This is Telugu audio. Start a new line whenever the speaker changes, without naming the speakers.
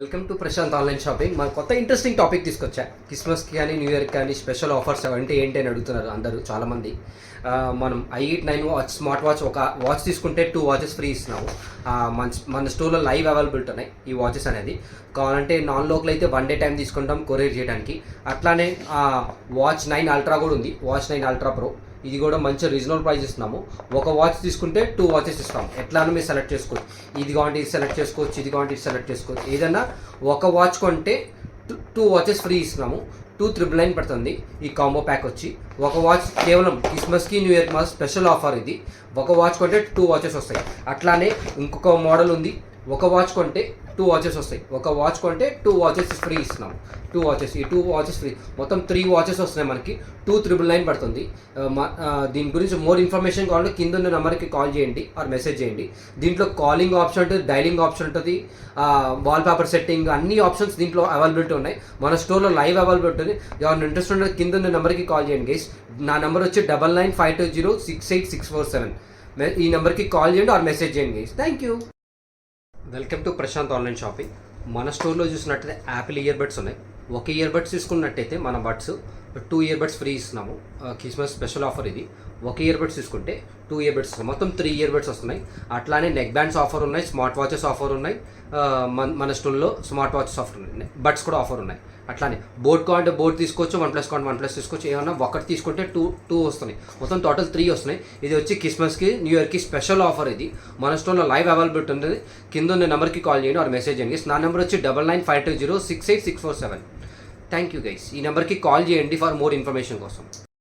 Welcome to Prashanth online shopping. మన కొత్త ఇంట్రెస్టింగ్ టాపిక్ తీసుకొచ్చా. క్రిస్మస్కి కానీ న్యూ ఇయర్కి కానీ స్పెషల్ ఆఫర్స్ అంటే ఏంటి అని అడుగుతున్నారు అందరూ చాలామంది. మనం i8 9 వాచ్ స్మార్ట్ వాచ్ ఒక వాచ్ తీసుకుంటే 2 వాచెస్ ఫ్రీ ఇస్తున్నాము. మన స్టోర్లో లైవ్ అవైలబిలిటీ ఉన్నాయి ఈ వాచెస్ అనేది. కావాలంటే నాన్ లోకల్ అయితే 1 డే టైం తీసుకుంటాం కొరియర్ చేయడానికి. అట్లానే వాచ్ 9 అల్ట్రా కూడా ఉంది, వాచ్ 9 అల్ట్రా ప్రో. ఇది కూడా మంచి రీజనబుల్ ప్రైస్ ఇస్తున్నాము. ఒక వాచ్ తీసుకుంటే 2 వాచెస్ ఇస్తాము. ఎట్లానో మీరు సెలెక్ట్ చేసుకోవచ్చు. ఇది కావాలంటే ఇది సెలెక్ట్ చేసుకోవచ్చు, ఇది కావాలంటే ఇది సెలెక్ట్ చేసుకోవచ్చు. ఏదన్నా ఒక వాచ్ కొంటే 2 వాచెస్ ఫ్రీ ఇస్తున్నాము. 2,999 పడుతుంది ఈ కాంబో ప్యాక్ వచ్చి. ఒక వాచ్ కేవలం క్రిస్మస్కి న్యూ ఇయర్ మా స్పెషల్ ఆఫర్ ఇది. ఒక వాచ్ కొంటే 2 వాచెస్ వస్తాయి. అట్లానే ఇంకొక మోడల్ ఉంది, ఒక వాచ్ కొంటే 2 వాచెస్ వస్తాయి. ఒక వాచ్ కొంటే 2 వాచెస్ ఫ్రీ ఇస్తున్నాం. 2 వాచెస్, ఈ 2 వాచెస్ ఫ్రీ, మొత్తం 3 వాచెస్ వస్తున్నాయి మనకి. 2,999 పడుతుంది. దీని గురించి మోర్ ఇన్ఫర్మేషన్ కావాలంటే కింద ఉన్న నెంబర్కి కాల్ చేయండి ఆర్ మెసేజ్ చేయండి. దీంట్లో కాలింగ్ ఆప్షన్ ఉంటుంది, డైలింగ్ ఆప్షన్ ఉంటుంది, వాల్ పేపర్ సెట్టింగ్ అన్ని ఆప్షన్స్ దీంట్లో అవైలబిలిటీ ఉన్నాయి. మన స్టోర్లో లైవ్ అవైలబిలిటీ ఉంది. ఎవరైనా ఇంట్రెస్ట్ ఉంటే కింద ఉన్న నెంబర్కి కాల్ చేయండి గైస్. నా నెంబర్ వచ్చి 9952068647. ఈ నెంబర్కి కాల్ చేయండి ఆర్ మెసేజ్ చేయండి guys. Thank you. Welcome to Prashanth online shopping. మన స్టోర్లో చూసినట్టయితే యాపిల్ ఇయర్ బడ్స్ ఉన్నాయి. ఒక ఇయర్ బడ్స్ తీసుకున్నట్టయితే మన బడ్స్ 2 ఇయర్ బడ్స్ ఫ్రీ ఇస్తున్నాము. క్రిస్మస్ స్పెషల్ ఆఫర్ ఇది. ఒక ఇయర్ బడ్స్ తీసుకుంటే 2 ఇయర్ బడ్స్ వస్తాయి. మొత్తం 3 ఇయర్ బడ్స్ వస్తున్నాయి. అట్లానే నెక్ బ్యాండ్స్ ఆఫర్ ఉన్నాయి, స్మార్ట్ వాచెస్ ఆఫర్ ఉన్నాయి. మన స్టోర్లో స్మార్ట్ వాచెస్ ఆఫర్ ఉన్నాయి, బడ్స్ కూడా ఆఫర్ ఉన్నాయి. అట్లానే బోర్డ్ కావాలంటే బోర్డ్ తీసుకోవచ్చు, OnePlus కావాలంటే OnePlus తీసుకోవచ్చు. ఏమన్నా ఒకటి తీసుకుంటే 2 వస్తున్నాయి. మొత్తం టోటల్ 3 వస్తున్నాయి. ఇది వచ్చి క్రిస్మస్కి న్యూ ఇయర్కి స్పెషల్ ఆఫర్ ఇది. మన స్టోర్లో లైవ్ అవైలబిలిటీ ఉంటుంది. కింద ఉన్న నెంబర్కి కాల్ చేయండి ఆర్ మెసేజ్ చేయండి. నా నెంబర్ వచ్చి 9952068647. Thank you guys. ఈ నెంబర్కి కాల్ చేయండి ఫర్ మోర్ ఇన్ఫర్మేషన్ కోసం.